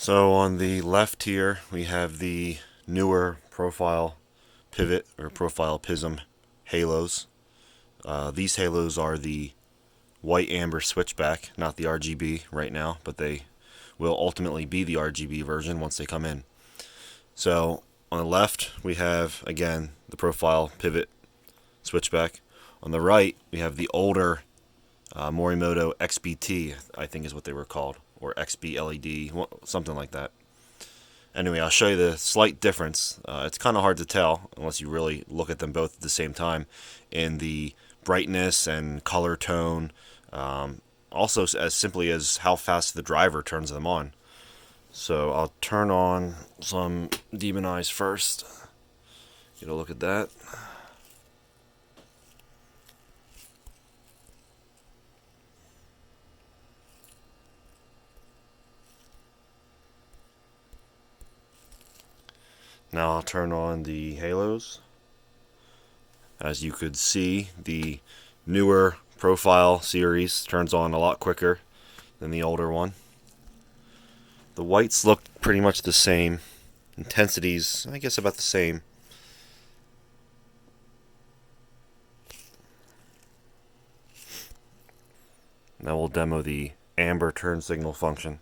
So on the left here, we have the newer profile pivot or profile prism halos. These halos are the white amber switchback, not the RGB right now, but they will ultimately be the RGB version once they come in. So on the left, we have, again, the profile pivot switchback. On the right, we have the older Morimoto XBT, I think is what they were called, or XB LED, something like that. Anyway, I'll show you the slight difference. It's kind of hard to tell unless you really look at them both at the same time in the brightness and color tone. Also, as simply as how fast the driver turns them on. So I'll turn on some Demon Eyes first. Get a look at that. Now I'll turn on the halos. As you could see, the newer profile series turns on a lot quicker than the older one. The whites look pretty much the same. Intensities, I guess, about the same. Now we'll demo the amber turn signal function.